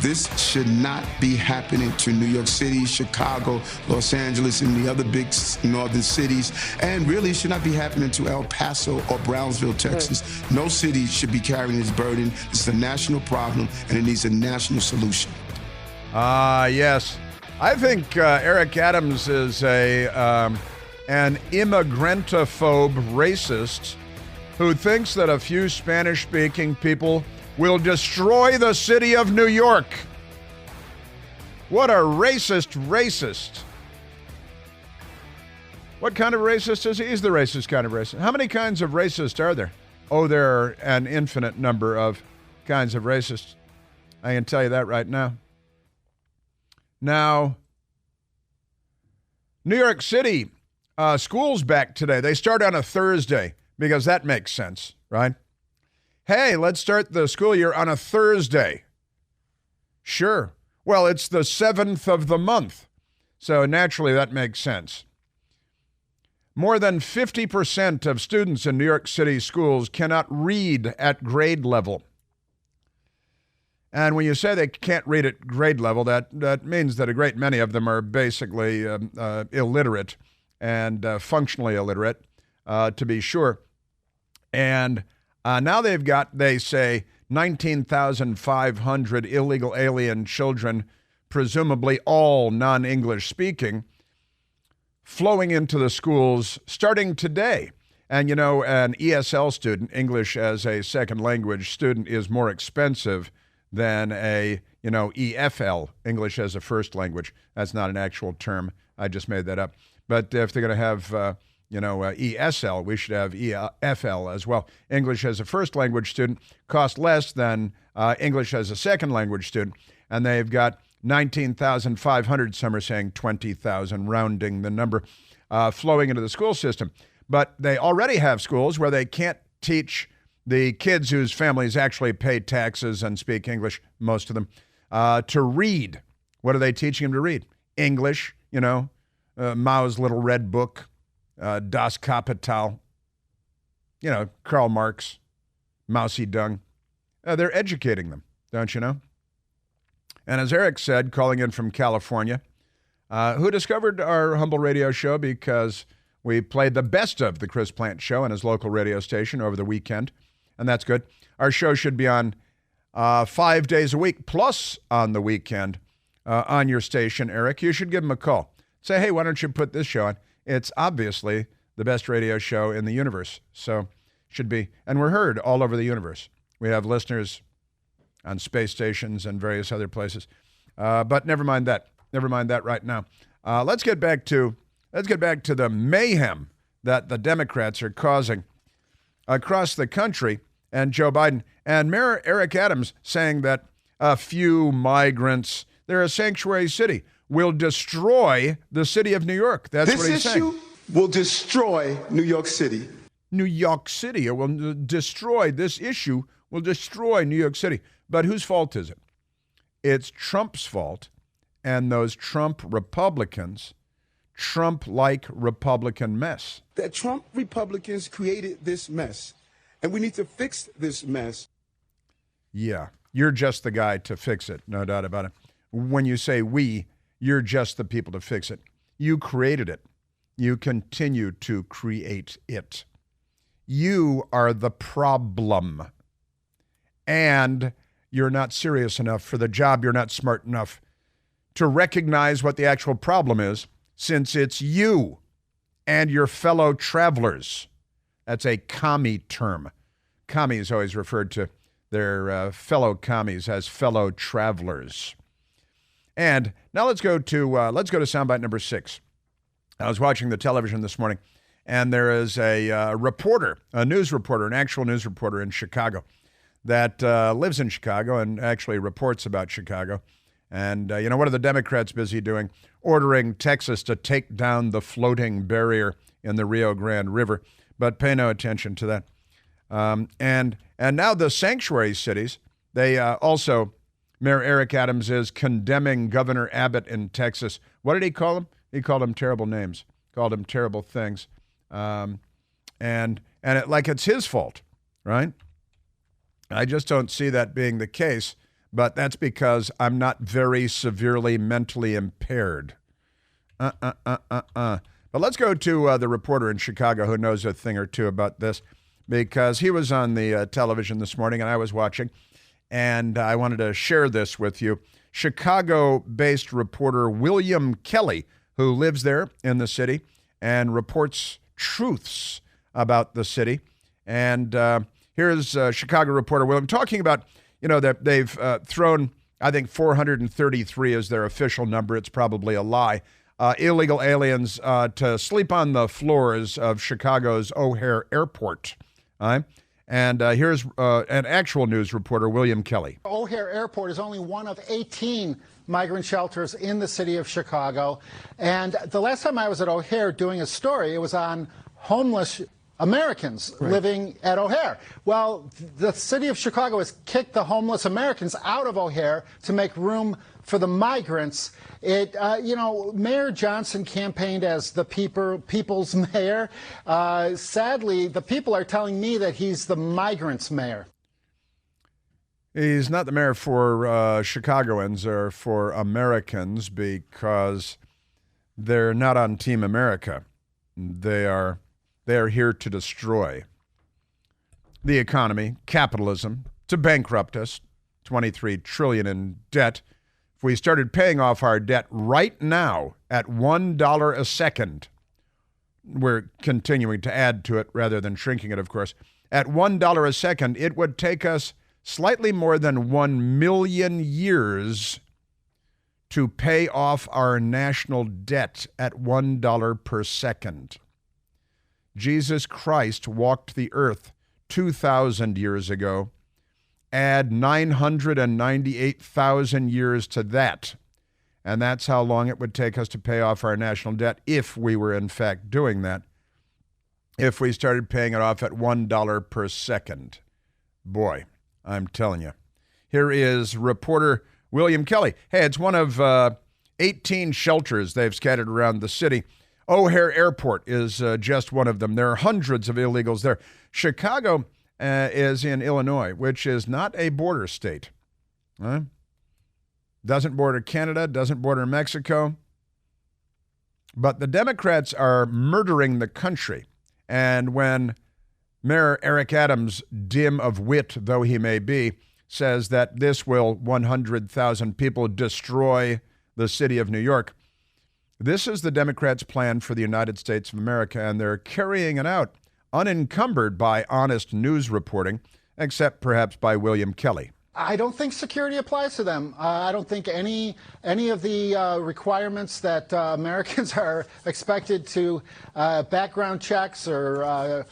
This should not be happening to New York City, Chicago, Los Angeles, and the other big northern cities. And really, it should not be happening to El Paso or Brownsville, Texas. No city should be carrying this burden. This is a national problem, and it needs a national solution. Yes. I think Eric Adams is an immigrantophobe racist who thinks that a few Spanish-speaking people will destroy the city of New York. What a racist. What kind of racist is he? He's the racist kind of racist. How many kinds of racist are there? Oh, there are an infinite number of kinds of racists. I can tell you that right now. Now, New York City, school's back today. They start on a Thursday because that makes sense, right? Hey, let's start the school year on a Thursday. Sure. Well, it's the 7th of the month, so naturally that makes sense. More than 50% of students in New York City schools cannot read at grade level. And when you say they can't read at grade level, that means that a great many of them are basically illiterate and functionally illiterate, to be sure. And now they've got, they say, 19,500 illegal alien children, presumably all non-English speaking, flowing into the schools starting today. And, you know, an ESL student, English as a second language student, is more expensive than a, EFL, English as a first language. That's not an actual term. I just made that up. But if they're going to have, ESL, we should have EFL as well. English as a first language student costs less than English as a second language student. And they've got 19,500, some are saying 20,000, rounding the number, flowing into the school system. But they already have schools where they can't teach the kids whose families actually pay taxes and speak English, most of them, to read. What are they teaching them to read? English, Mao's Little Red Book, Das Kapital, Karl Marx, Mao Zedong. They're educating them, don't you know? And as Eric said, calling in from California, who discovered our humble radio show because we played the best of the Chris Plant Show on his local radio station over the weekend, and that's good. Our show should be on 5 days a week, plus on the weekend on your station, Eric. You should give him a call. Say, hey, why don't you put this show on? It's obviously the best radio show in the universe, so should be. And we're heard all over the universe. We have listeners on space stations and various other places. But never mind that. Never mind that right now. Let's get back to the mayhem that the Democrats are causing across the country, and Joe Biden and Mayor Eric Adams saying that a few migrants, they're a sanctuary city, will destroy the city of New York. That's what he's saying. This issue will destroy New York City. New York City. It will destroy, this issue will destroy New York City. But whose fault is it? It's Trump's fault, and those Trump Republicans, Trump-like Republican mess. That Trump Republicans created this mess, and we need to fix this mess. Yeah, you're just the guy to fix it, no doubt about it. When you say we, you're just the people to fix it. You created it. You continue to create it. You are the problem. And you're not serious enough for the job. You're not smart enough to recognize what the actual problem is, since it's you and your fellow travelers. That's a commie term. Commies always referred to their fellow commies as fellow travelers. And now let's go to soundbite number 6. I was watching the television this morning, and there is a reporter, a news reporter, an actual news reporter in Chicago that lives in Chicago and actually reports about Chicago. And, what are the Democrats busy doing? Ordering Texas to take down the floating barrier in the Rio Grande River. But pay no attention to that. And now the sanctuary cities, they also, Mayor Eric Adams is condemning Governor Abbott in Texas. What did he call him? He called him terrible names, called him terrible things. And like it's his fault, right? I just don't see that being the case. but that's because I'm not very severely mentally impaired. But let's go to the reporter in Chicago who knows a thing or two about this, because he was on the television this morning and I was watching, and I wanted to share this with you. Chicago-based reporter William Kelly, who lives there in the city and reports truths about the city. And here's Chicago reporter William talking about, that they've thrown, I think 433 is their official number. It's probably a lie. Illegal aliens to sleep on the floors of Chicago's O'Hare Airport. And here's an actual news reporter, William Kelly. O'Hare Airport is only one of 18 migrant shelters in the city of Chicago. And the last time I was at O'Hare doing a story, it was on homeless Americans living at O'Hare. Well, the city of Chicago has kicked the homeless Americans out of O'Hare to make room for the migrants. Mayor Johnson campaigned as the people's mayor. Sadly, the people are telling me that he's the migrants' mayor. He's not the mayor for Chicagoans or for Americans, because they're not on Team America. They are here to destroy the economy, capitalism, to bankrupt us, $23 trillion in debt. If we started paying off our debt right now at $1 a second, we're continuing to add to it rather than shrinking it, of course. At $1 a second, it would take us slightly more than 1 million years to pay off our national debt at $1 per second. Jesus Christ walked the earth 2,000 years ago. Add 998,000 years to that, and that's how long it would take us to pay off our national debt if we were in fact doing that, if we started paying it off at $1 per second. Boy, I'm telling you. Here is reporter William Kelly. Hey, it's one of 18 shelters they've scattered around the city. O'Hare Airport is just one of them. There are hundreds of illegals there. Chicago is in Illinois, which is not a border state. Doesn't border Canada, doesn't border Mexico. But the Democrats are murdering the country. And when Mayor Eric Adams, dim of wit though he may be, says that this will 100,000 people destroy the city of New York, this is the Democrats' plan for the United States of America, and they're carrying it out unencumbered by honest news reporting, except perhaps by William Kelly. I don't think security applies to them. I don't think any of the requirements that Americans are expected to background checks or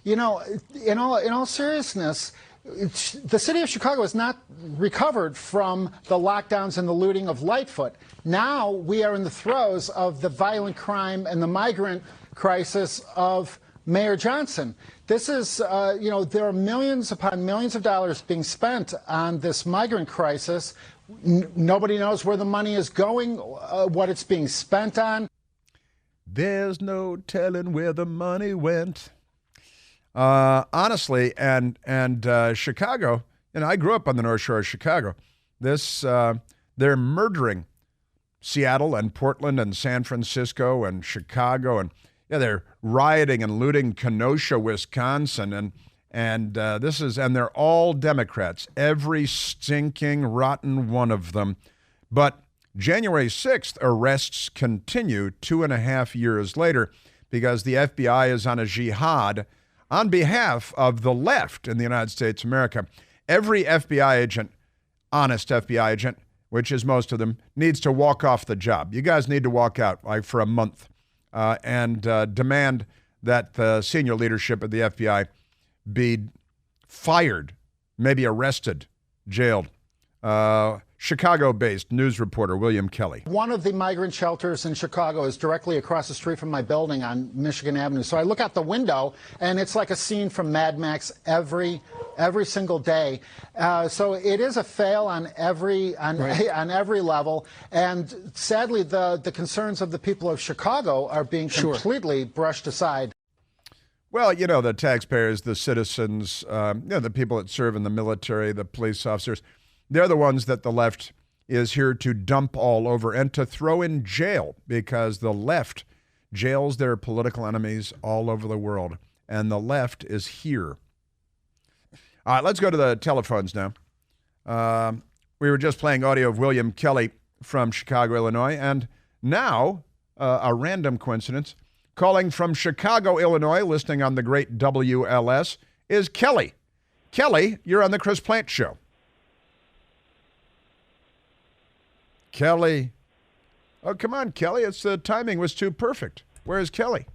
in all seriousness, the city of Chicago has not recovered from the lockdowns and the looting of Lightfoot. Now we are in the throes of the violent crime and the migrant crisis of Mayor Johnson. This is, there are millions upon millions of dollars being spent on this migrant crisis. Nobody knows where the money is going, what it's being spent on. There's no telling where the money went. Honestly, and Chicago, and I grew up on the North Shore of Chicago. They're murdering Seattle and Portland and San Francisco and Chicago, and they're rioting and looting Kenosha, Wisconsin, and they're all Democrats, every stinking rotten one of them. But January 6th arrests continue 2.5 years later because the FBI is on a jihad on behalf of the left in the United States of America. Every FBI agent, honest FBI agent, which is most of them, needs to walk off the job. You guys need to walk out like for a month and demand that the senior leadership of the FBI be fired, maybe arrested, jailed. Chicago-based news reporter William Kelly. One of the migrant shelters in Chicago is directly across the street from my building on Michigan Avenue. So I look out the window, and it's like a scene from Mad Max every single day. So it is a fail on every level. And sadly, the concerns of the people of Chicago are being completely brushed aside. Well, the taxpayers, the citizens, the people that serve in the military, the police officers, They're the ones that the left is here to dump all over and to throw in jail, because the left jails their political enemies all over the world, and the left is here. All right, let's go to the telephones now. We were just playing audio of William Kelly from Chicago, Illinois, and now, a random coincidence, calling from Chicago, Illinois, listening on the great WLS, is Kelly. Kelly, you're on the Chris Plant Show. Kelly. Oh, come on, Kelly. The timing was too perfect. Where's Kelly?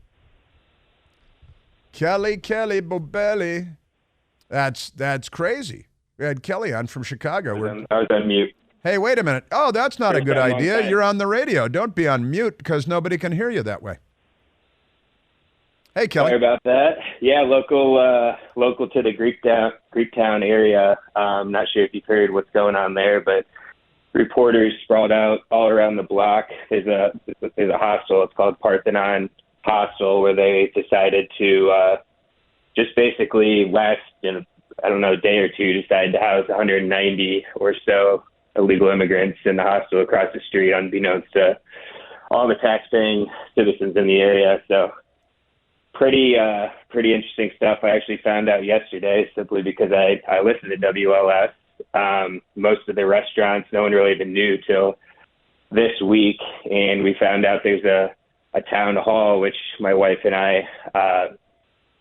Kelly Bobelli. That's crazy. We had Kelly on from Chicago. I was on mute. Hey, wait a minute. Oh, that's not a good idea. You're on the radio. Don't be on mute, because nobody can hear you that way. Hey, Kelly. Sorry about that. Yeah, local to the Greektown area. Not sure if you've heard what's going on there, but reporters sprawled out all around the block. There's a hostel. It's called Parthenon Hostel, where they decided to just basically last, a day or two, decided to house 190 or so illegal immigrants in the hostel across the street, unbeknownst to all the taxpaying citizens in the area. So pretty interesting stuff. I actually found out yesterday, simply because I listened to WLS. Most of the restaurants, no one really even knew till this week, and we found out there's a town hall, which my wife and I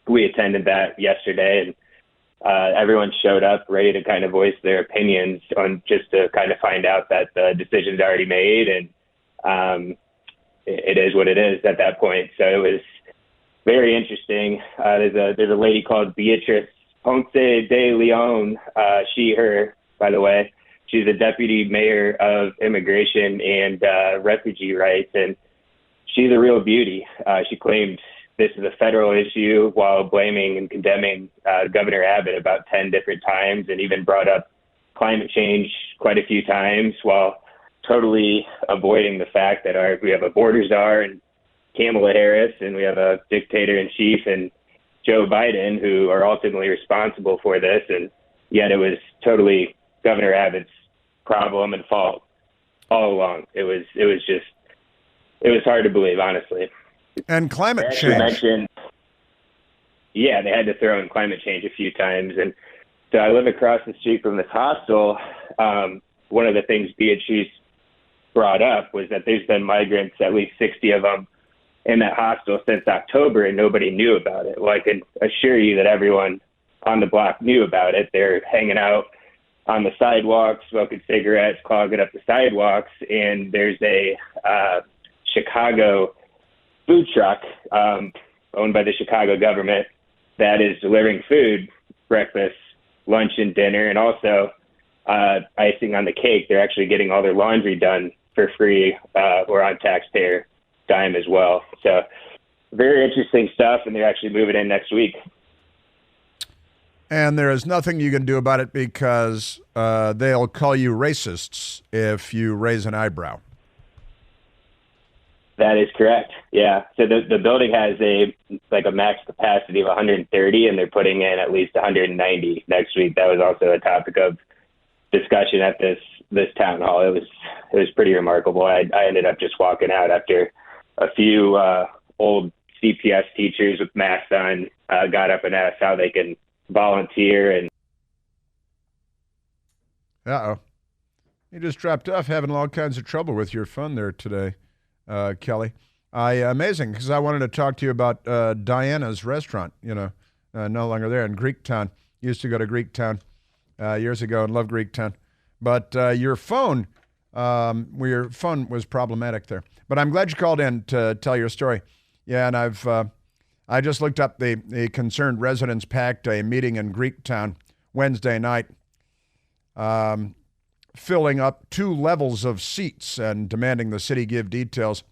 we attended that yesterday, and everyone showed up ready to kind of voice their opinions on, just to kind of find out that the decision's already made, and it is what it is at that point. So it was very interesting. There's a lady called Beatrice Ponce de Leon, her, by the way. She's the deputy mayor of immigration and refugee rights, and she's a real beauty. She claimed this is a federal issue while blaming and condemning Governor Abbott about 10 different times, and even brought up climate change quite a few times, while totally avoiding the fact that we have a border czar and Kamala Harris, and we have a dictator-in-chief and Joe Biden, who are ultimately responsible for this, and yet it was totally Governor Abbott's problem and fault all along. It was hard to believe, honestly. And climate change. Yeah, they had to throw in climate change a few times. And so I live across the street from this hostel. One of the things Beatrice brought up was that there's been migrants, at least 60 of them, in that hostel since October, and nobody knew about it. Well, I can assure you that everyone on the block knew about it. They're hanging out on the sidewalks, smoking cigarettes, clogging up the sidewalks, and there's a Chicago food truck owned by the Chicago government that is delivering food, breakfast, lunch, and dinner, and also icing on the cake. They're actually getting all their laundry done for free or on taxpayer dime as well. So very interesting stuff, and they're actually moving in next week. And there is nothing you can do about it, because they'll call you racists if you raise an eyebrow. That is correct. Yeah. So the building has a max capacity of 130, and they're putting in at least 190 next week. That was also a topic of discussion at this town hall. It was pretty remarkable. I ended up just walking out after a few old CPS teachers with masks on got up and asked how they can volunteer. And you just dropped off, having all kinds of trouble with your phone there today. Kelly. Amazing, because I wanted to talk to you about Diana's restaurant, no longer there in Greektown. Used to go to Greektown years ago and loved Greektown. But your phone was problematic there. But I'm glad you called in to tell your story. Yeah, and I just looked up the Concerned Residents Pact, a meeting in Greektown Wednesday night, filling up 2 levels of seats and demanding the city give details.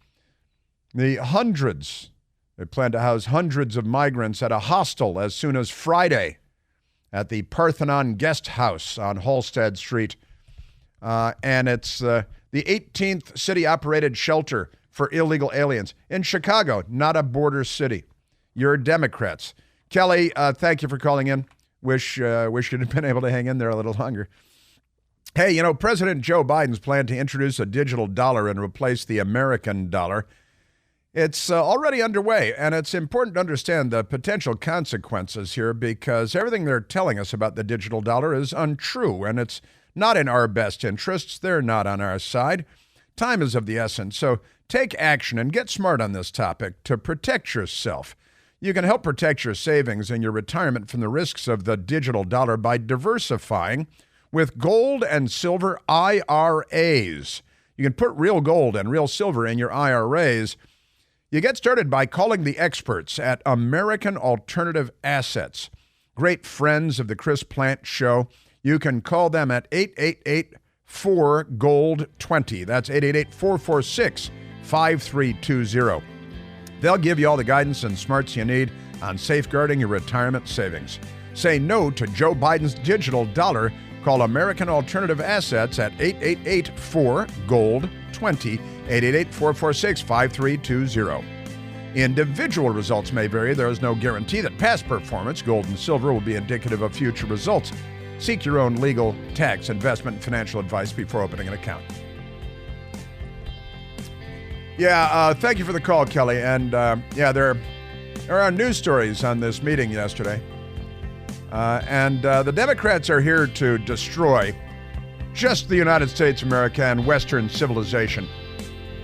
They plan to house hundreds of migrants at a hostel as soon as Friday at the Parthenon Guest House on Halstead Street. And it's the 18th city-operated shelter for illegal aliens in Chicago, not a border city. You're Democrats. Kelly, thank you for calling in. Wish you'd have been able to hang in there a little longer. Hey, you know, President Joe Biden's plan to introduce a digital dollar and replace the American dollar. It's already underway, and it's important to understand the potential consequences here because everything they're telling us about the digital dollar is untrue, and it's not in our best interests. They're not on our side. Time is of the essence, so take action and get smart on this topic to protect yourself. You can help protect your savings and your retirement from the risks of the digital dollar by diversifying with gold and silver IRAs. You can put real gold and real silver in your IRAs. You get started by calling the experts at American Alternative Assets. Great friends of the Chris Plant Show. You can call them at 888-4GOLD20. That's 888-446-5320. They'll give you all the guidance and smarts you need on safeguarding your retirement savings. Say no to Joe Biden's digital dollar. Call American Alternative Assets at 888-4GOLD20, 888-446-5320. Individual results may vary. There is no guarantee that past performance, gold and silver, will be indicative of future results. Seek your own legal, tax, investment, and financial advice before opening an account. Thank you for the call, Kelly. And there are news stories on this meeting yesterday. The Democrats are here to destroy just the United States of America and Western civilization.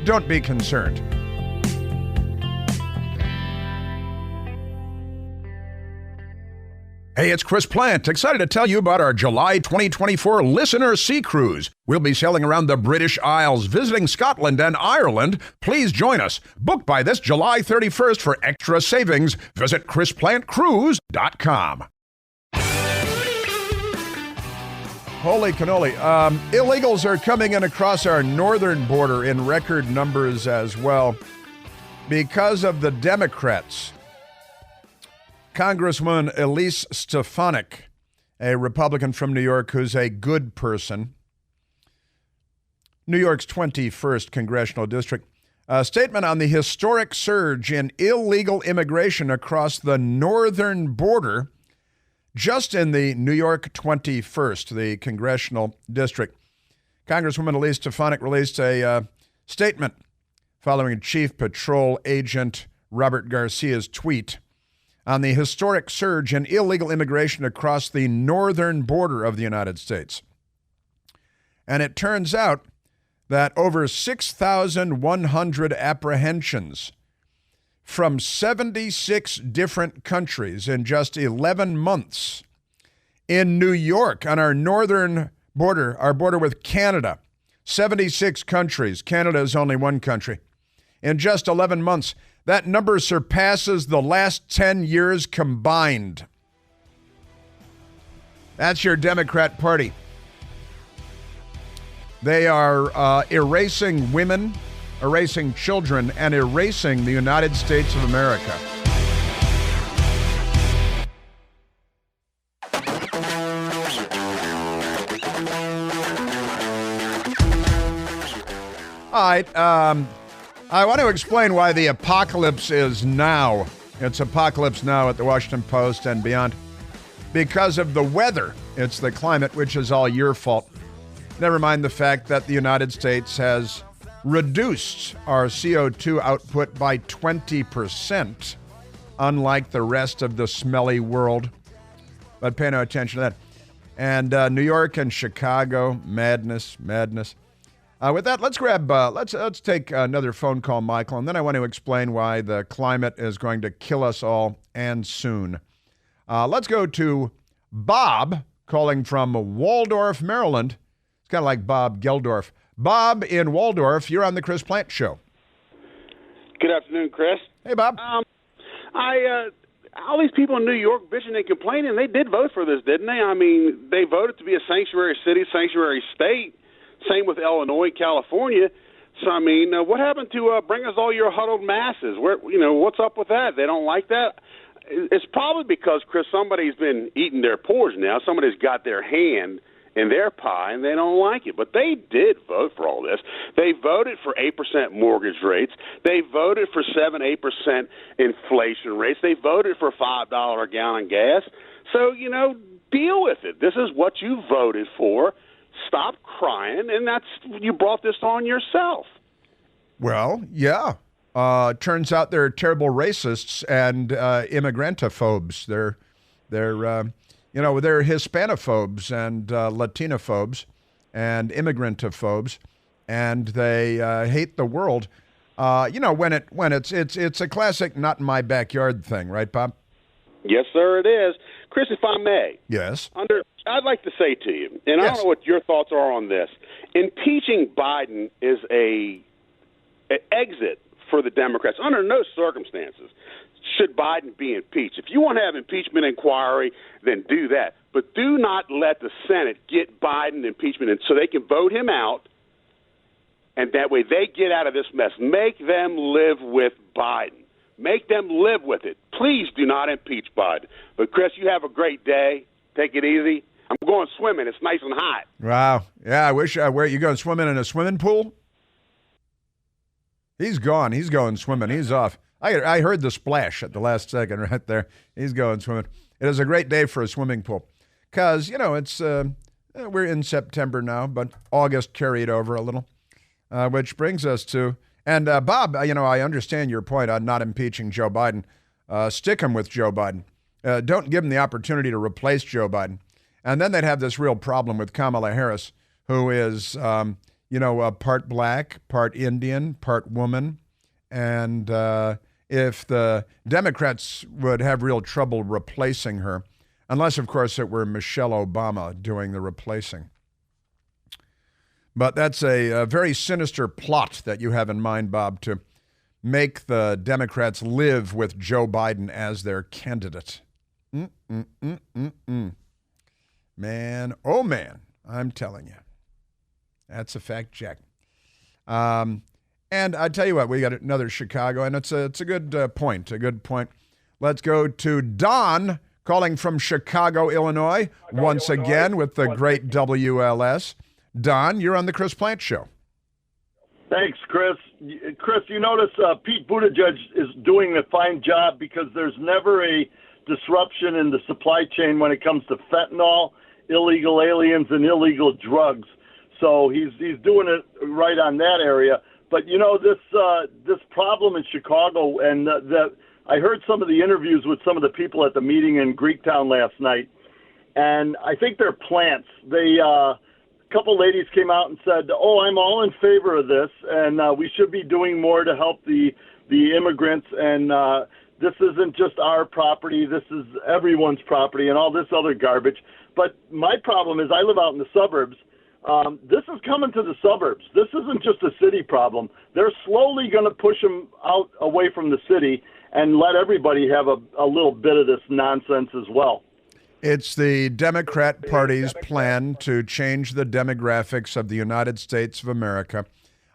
Don't be concerned. Hey, it's Chris Plant, excited to tell you about our July 2024 Listener Sea Cruise. We'll be sailing around the British Isles, visiting Scotland and Ireland. Please join us. Book by this July 31st for extra savings. Visit ChrisPlantCruise.com. Holy cannoli. Illegals are coming in across our northern border in record numbers as well because of the Democrats. Congresswoman Elise Stefanik, a Republican from New York who's a good person, New York's 21st congressional district, a statement on the historic surge in illegal immigration across the northern border just in the New York 21st, the congressional district. Congresswoman Elise Stefanik released a statement following Chief Patrol Agent Robert Garcia's tweet on the historic surge in illegal immigration across the northern border of the United States. And it turns out that over 6,100 apprehensions from 76 different countries in just 11 months in New York on our northern border, our border with Canada, 76 countries. Canada is only one country. In just 11 months, that number surpasses the last 10 years combined. That's your Democrat Party. They are erasing women, erasing children, and erasing the United States of America. All right, I want to explain why the apocalypse is now. It's apocalypse now at the Washington Post and beyond. Because of the weather. It's the climate, which is all your fault. Never mind the fact that the United States has reduced our CO2 output by 20%, unlike the rest of the smelly world. But pay no attention to that. And New York and Chicago, madness. With that, let's take another phone call, Michael, and then I want to explain why the climate is going to kill us all and soon. Let's go to Bob calling from Waldorf, Maryland. It's kind of like Bob Geldorf. Bob in Waldorf, you're on the Chris Plant Show. Good afternoon, Chris. Hey, Bob. All these people in New York bitching and complaining, they did vote for this, didn't they? I mean, they voted to be a sanctuary city, sanctuary state. Same with Illinois, California. So, I mean, what happened to bring us all your huddled masses? What's up with that? They don't like that? It's probably because, Chris, somebody's been eating their porridge now. Somebody's got their hand in their pie, and they don't like it. But they did vote for all this. They voted for 8% mortgage rates. They voted for 7-8% inflation rates. They voted for $5 a gallon gas. So, deal with it. This is what you voted for. stop crying, and you brought this on yourself. Well, yeah. Turns out they're terrible racists and immigrant-ophobes. They're Hispanophobes and Latinophobes and immigrant-ophobes, and they hate the world. When it's a classic not in my backyard thing, right, Bob? Yes, sir, it is. Chris, if I may. Yes. I'd like to say to you, and I don't know what your thoughts are on this. Impeaching Biden is an exit for the Democrats. Under no circumstances should Biden be impeached. If you want to have impeachment inquiry, then do that. But do not let the Senate get Biden impeachment in so they can vote him out, and that way they get out of this mess. Make them live with Biden. Make them live with it. Please do not impeach Biden. But, Chris, you have a great day. Take it easy. I'm going swimming. It's nice and hot. Wow. Yeah, I wish you going swimming in a swimming pool? He's gone. He's going swimming. He's off. I heard the splash at the last second right there. He's going swimming. It is a great day for a swimming pool because, it's we're in September now, but August carried over a little, which brings us to, and Bob, I understand your point on not impeaching Joe Biden. Stick him with Joe Biden. Don't give him the opportunity to replace Joe Biden. And then they'd have this real problem with Kamala Harris, who is, part black, part Indian, part woman. And if the Democrats would have real trouble replacing her, unless, of course, it were Michelle Obama doing the replacing. But that's a very sinister plot that you have in mind, Bob, to make the Democrats live with Joe Biden as their candidate. Man, oh man, I'm telling you. That's a fact check. And I tell you what, we got another Chicago, and it's a good point, Let's go to Don, calling from Chicago, Illinois, once again with the great WLS. Don, you're on the Chris Plant Show. Thanks, Chris. Chris, you notice Pete Buttigieg is doing a fine job because there's never a disruption in the supply chain when it comes to fentanyl, illegal aliens, and illegal drugs. So he's doing it right on that area. But this problem in Chicago, and I heard some of the interviews with some of the people at the meeting in Greektown last night, and I think they're plants. A couple ladies came out and said, "Oh, I'm all in favor of this, and we should be doing more to help the immigrants, and this isn't just our property, this is everyone's property," and all this other garbage. But my problem is I live out in the suburbs. This is coming to the suburbs. This isn't just a city problem. They're slowly going to push them out away from the city and let everybody have a little bit of this nonsense as well. It's the Democrat Party's plan to change the demographics of the United States of America.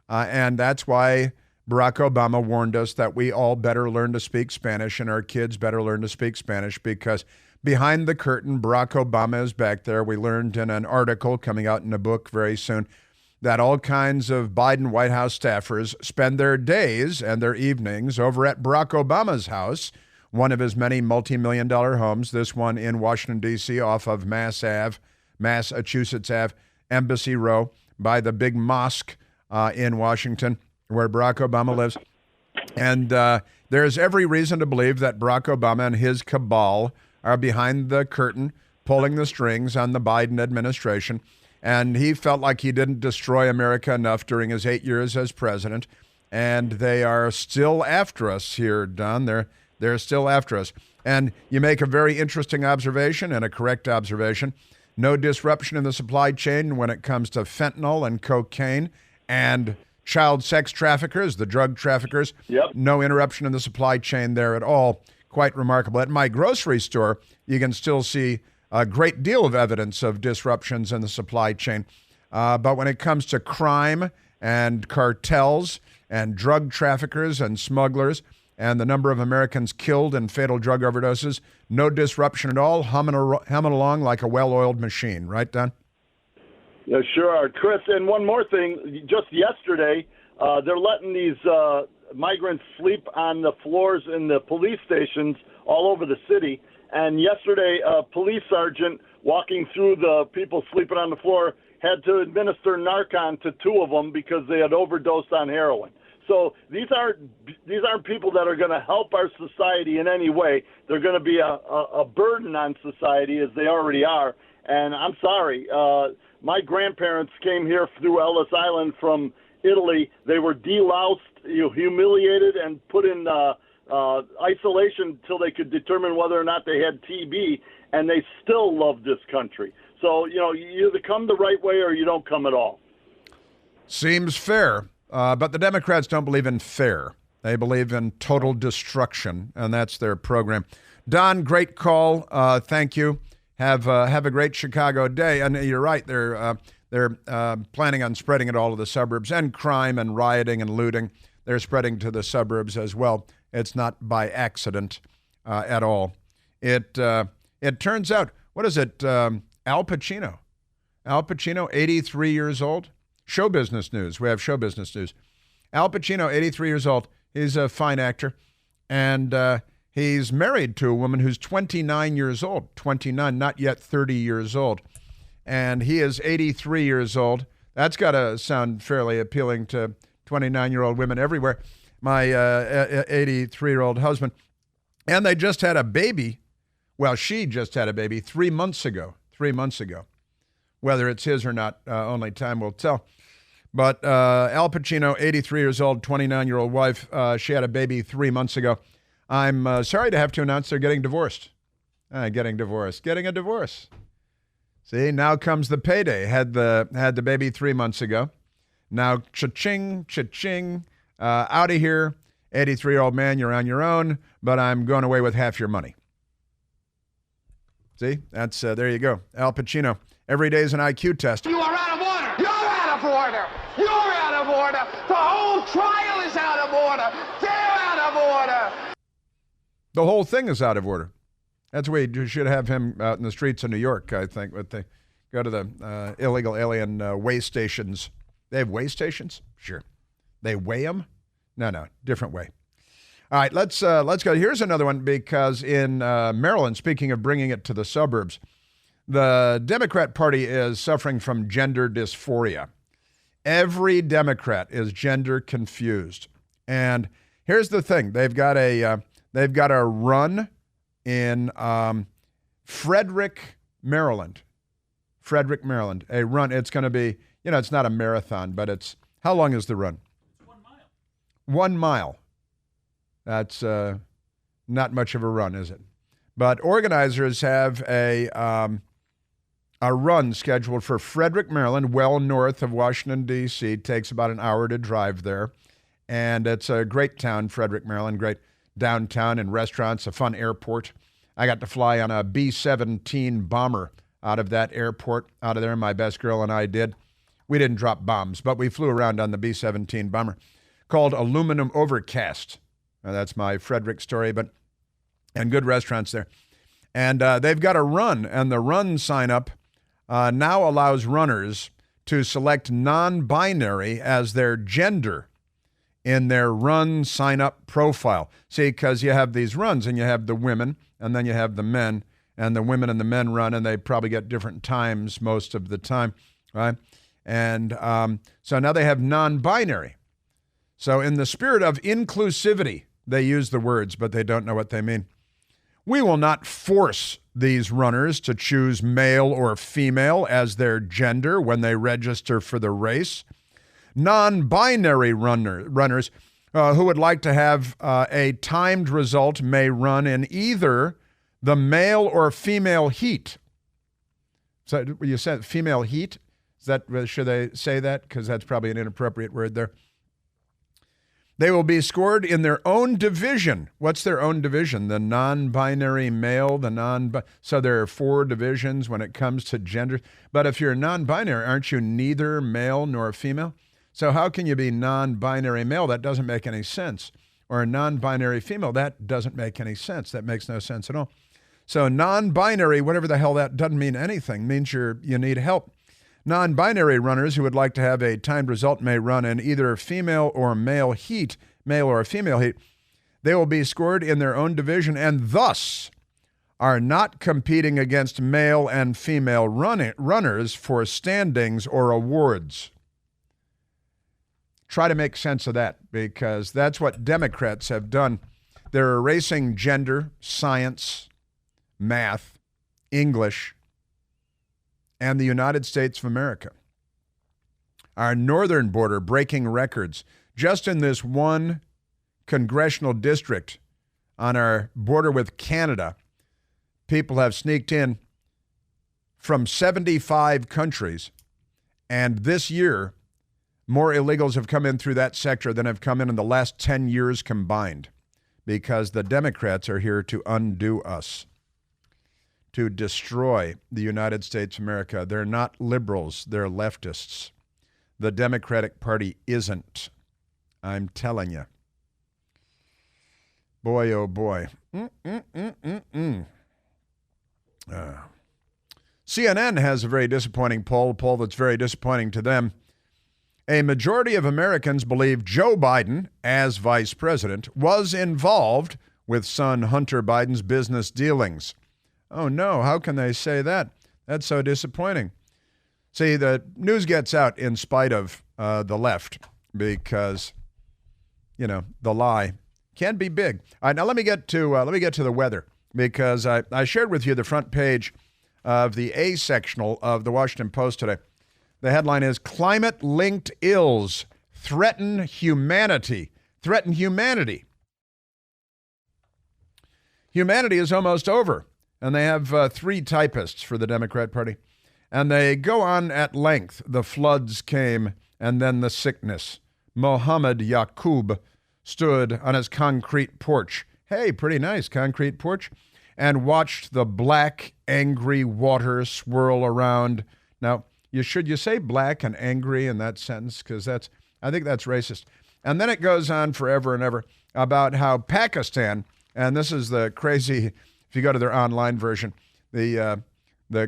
And that's why Barack Obama warned us that we all better learn to speak Spanish and our kids better learn to speak Spanish, because behind the curtain, Barack Obama is back there. We learned in an article coming out in a book very soon that all kinds of Biden White House staffers spend their days and their evenings over at Barack Obama's house, one of his many multi-million-dollar homes, this one in Washington, D.C., off of Massachusetts Ave, Embassy Row, by the big mosque in Washington, where Barack Obama lives. And there's every reason to believe that Barack Obama and his cabal are behind the curtain, pulling the strings on the Biden administration. And he felt like he didn't destroy America enough during his 8 years as president. And they are still after us here, Don. They're still after us. And you make a very interesting observation and a correct observation. No disruption in the supply chain when it comes to fentanyl and cocaine and child sex traffickers, the drug traffickers. Yep. No interruption in the supply chain there at all. Quite remarkable. At my grocery store, you can still see a great deal of evidence of disruptions in the supply chain. But when it comes to crime and cartels and drug traffickers and smugglers, and the number of Americans killed in fatal drug overdoses, no disruption at all, humming along like a well-oiled machine. Right, Don? Yeah, sure are. Chris, and one more thing. Just yesterday, they're letting these migrants sleep on the floors in the police stations all over the city. And yesterday, a police sergeant walking through the people sleeping on the floor, had to administer Narcan to 2 of them because they had overdosed on heroin. So these aren't people that are going to help our society in any way. They're going to be a burden on society, as they already are. And I'm sorry, my grandparents came here through Ellis Island from Italy. They were deloused, humiliated, and put in isolation until they could determine whether or not they had TB, and they still love this country. So, you either come the right way or you don't come at all. Seems fair. But the Democrats don't believe in fair. They believe in total destruction, and that's their program. Don, great call. Thank you. Have a great Chicago day. And you're right. They're planning on spreading it all to the suburbs, and crime and rioting and looting. They're spreading to the suburbs as well. It's not by accident at all. It turns out, what is it? Al Pacino. Al Pacino, 83 years old. Show business news. We have show business news. Al Pacino, 83 years old. He's a fine actor. And he's married to a woman who's 29 years old. 29, not yet 30 years old. And he is 83 years old. That's got to sound fairly appealing to 29-year-old women everywhere. My 83-year-old husband. And they just had a baby. Well, she just had a baby 3 months ago. 3 months ago. Whether it's his or not, only time will tell. But Al Pacino, 83 years old, 29-year-old wife, she had a baby 3 months ago. I'm sorry to have to announce they're getting divorced. Getting a divorce. See, now comes the payday. Had the baby 3 months ago. Now, cha-ching, cha-ching, out of here. 83-year-old man, you're on your own, but I'm going away with half your money. See, that's there you go. Al Pacino. Every day is an IQ test. You are out of order. You're out of order. You're out of order. The whole trial is out of order. They're out of order. The whole thing is out of order. That's why you should have him out in the streets of New York, I think. But they go to the illegal alien weigh stations. They have weigh stations? Sure. They weigh them? No, different way. All right, let's go. Here's another one, because in Maryland, speaking of bringing it to the suburbs, the Democrat Party is suffering from gender dysphoria. Every Democrat is gender confused. And here's the thing. They've got a run in Frederick, Maryland. A run. It's going to be, it's not a marathon, but it's, how long is the run? 1 mile. 1 mile. That's not much of a run, is it? But organizers have a run scheduled for Frederick, Maryland, well north of Washington, D.C. It takes about an hour to drive there. And it's a great town, Frederick, Maryland, great downtown and restaurants, a fun airport. I got to fly on a B-17 bomber out of that airport, out of there. My best girl and I did. We didn't drop bombs, but we flew around on the B-17 bomber called Aluminum Overcast. Now, that's my Frederick story, and good restaurants there. And they've got a run, and the run sign-up now allows runners to select non-binary as their gender in their run sign-up profile. See, because you have these runs, and you have the women, and then you have the men, and the women and the men run, and they probably get different times most of the time, right? And so now they have non-binary. So in the spirit of inclusivity, they use the words, but they don't know what they mean. We will not force these runners to choose male or female as their gender when they register for the race. Non-binary runners who would like to have a timed result may run in either the male or female heat. So you said female heat? Is that, should they say that? Because that's probably an inappropriate word there. They will be scored in their own division. What's their own division? The non-binary male, so there are 4 divisions when it comes to gender. But if you're non-binary, aren't you neither male nor female? So how can you be non-binary male? That doesn't make any sense. Or a non-binary female, that doesn't make any sense. That makes no sense at all. So non-binary, whatever the hell that doesn't mean anything, means you need help. Non-binary runners who would like to have a timed result may run in either female or male heat, male or female heat. They will be scored in their own division and thus are not competing against male and female runners for standings or awards. Try to make sense of that, because that's what Democrats have done. They're erasing gender, science, math, English, and the United States of America. Our northern border breaking records. Just in this one congressional district on our border with Canada, people have sneaked in from 75 countries, and this year, more illegals have come in through that sector than have come in the last 10 years combined, because the Democrats are here to undo us, to destroy the United States of America. They're not liberals, they're leftists. The Democratic Party isn't. I'm telling you. Boy, oh boy. CNN has a very disappointing poll that's very disappointing to them. A majority of Americans believe Joe Biden, as vice president, was involved with son Hunter Biden's business dealings. Oh no, how can they say that? That's so disappointing. See, the news gets out in spite of the left, because, you know, the lie can be big. All right, now let me get to the weather, because I shared with you the front page of the A sectional of the Washington Post today. The headline is "Climate-Linked Ills Threaten Humanity." Threaten humanity. Humanity is almost over, and they have 3 typists for the Democrat Party. And they go on at length. The floods came, and then the sickness. Mohammed Yaqub stood on his concrete porch. Hey, pretty nice concrete porch. And watched the black, angry water swirl around. Now, should you say black and angry in that sentence? Because I think that's racist. And then it goes on forever and ever about how Pakistan, and this is the crazy, if you go to their online version, the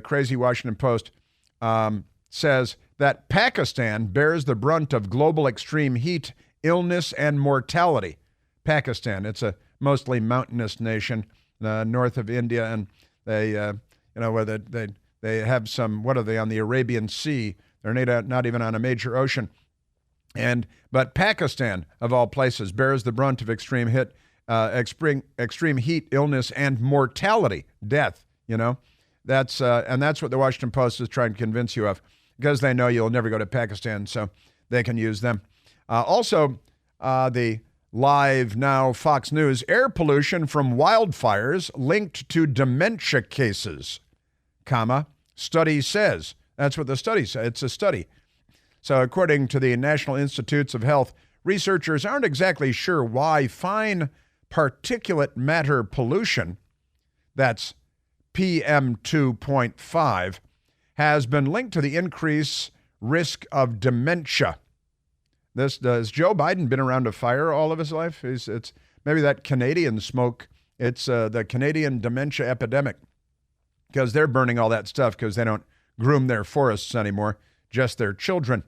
crazy Washington Post says that Pakistan bears the brunt of global extreme heat, illness, and mortality. Pakistan, it's a mostly mountainous nation north of India, and they, whether they have some, what are they, on the Arabian Sea? They're not even on a major ocean. But Pakistan, of all places, bears the brunt of extreme heat, illness, and mortality, death, That's what the Washington Post is trying to convince you of, because they know you'll never go to Pakistan, so they can use them. Also, the live now Fox News, air pollution from wildfires linked to dementia cases, study says. That's what the study says. It's a study. So according to the National Institutes of Health, researchers aren't exactly sure why fine particulate matter pollution, that's PM2.5, has been linked to the increased risk of dementia. Has Joe Biden been around a fire all of his life? It's maybe that Canadian smoke. It's the Canadian dementia epidemic, because they're burning all that stuff because they don't groom their forests anymore, just their children.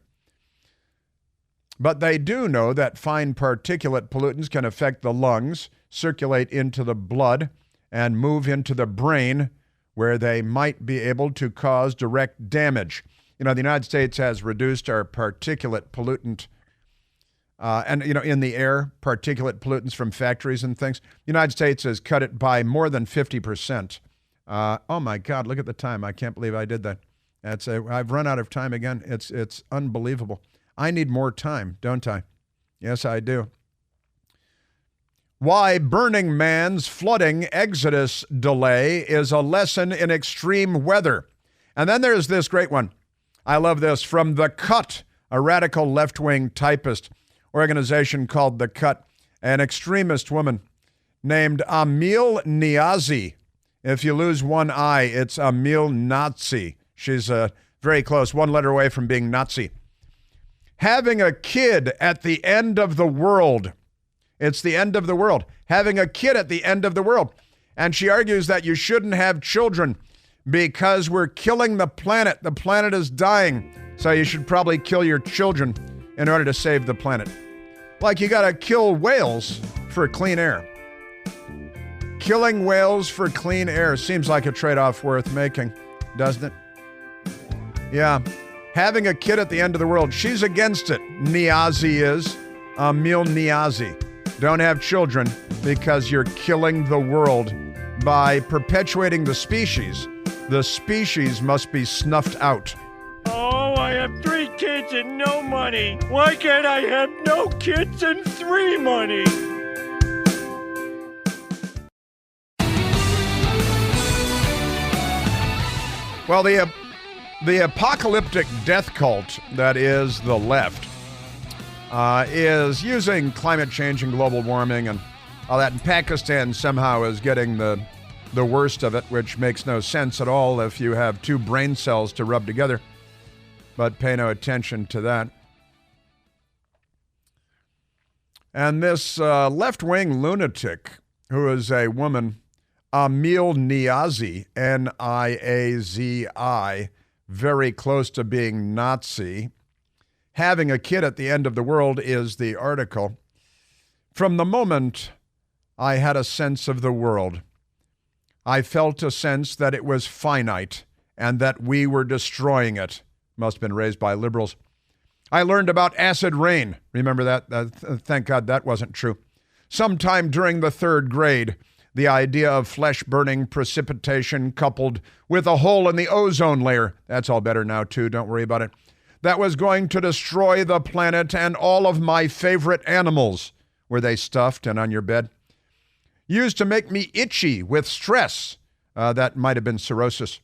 But they do know that fine particulate pollutants can affect the lungs, circulate into the blood, and move into the brain, where they might be able to cause direct damage. The United States has reduced our particulate pollutant in the air, particulate pollutants from factories and things. The United States has cut it by more than 50%. Oh my God, look at the time. I can't believe I did that. I've run out of time again. It's unbelievable. I need more time, don't I? Yes, I do. Why Burning Man's flooding exodus delay is a lesson in extreme weather. And then there's this great one. I love this, from The Cut, a radical left-wing typist organization called The Cut, an extremist woman named Amil Niazi. If you lose one I, it's Amil Nazi. She's very close, one letter away from being Nazi. Having a kid at the end of the world. It's the end of the world. Having a kid at the end of the world. And she argues that you shouldn't have children because we're killing the planet. The planet is dying. So you should probably kill your children in order to save the planet. Like you got to kill whales for clean air. Killing whales for clean air seems like a trade-off worth making, doesn't it? Yeah. Having a kid at the end of the world, she's against it. Niazi is. Emil Niazi. Don't have children because you're killing the world by perpetuating the species. The species must be snuffed out. Oh, I have 3 kids and no money. Why can't I have no kids and 3 money? Well, the apocalyptic death cult that is the left is using climate change and global warming and all that. And Pakistan somehow is getting the worst of it, which makes no sense at all if you have 2 brain cells to rub together. But pay no attention to that. And this left-wing lunatic, who is a woman, Emil Niazi, Niazi, very close to being Nazi. Having a kid at the end of the world is the article. From the moment I had a sense of the world, I felt a sense that it was finite and that we were destroying it. Must have been raised by liberals. I learned about acid rain. Remember that? Thank God that wasn't true. Sometime during the 3rd grade, the idea of flesh-burning precipitation coupled with a hole in the ozone layer, that's all better now too, don't worry about it, that was going to destroy the planet and all of my favorite animals. Were they stuffed and on your bed? Used to make me itchy with stress. That might have been cirrhosis.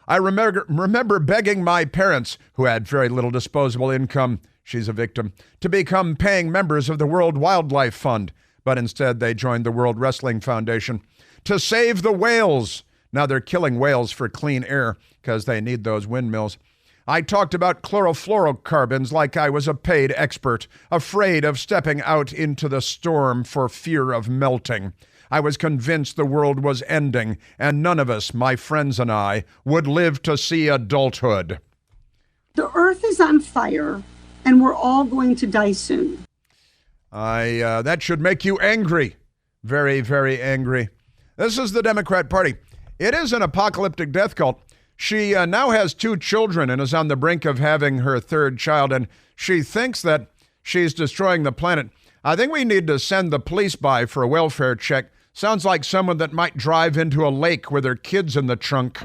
I remember begging my parents, who had very little disposable income, she's a victim, to become paying members of the World Wildlife Fund, but instead they joined the World Wrestling Foundation to save the whales. Now they're killing whales for clean air because they need those windmills. I talked about chlorofluorocarbons like I was a paid expert, afraid of stepping out into the storm for fear of melting. I was convinced the world was ending, and none of us, my friends and I, would live to see adulthood. The earth is on fire, and we're all going to die soon. That should make you angry. Very, very angry. This is the Democrat Party. It is an apocalyptic death cult. She now has 2 children and is on the brink of having her 3rd child, and she thinks that she's destroying the planet. I think we need to send the police by for a welfare check. Sounds like someone that might drive into a lake with their kids in the trunk.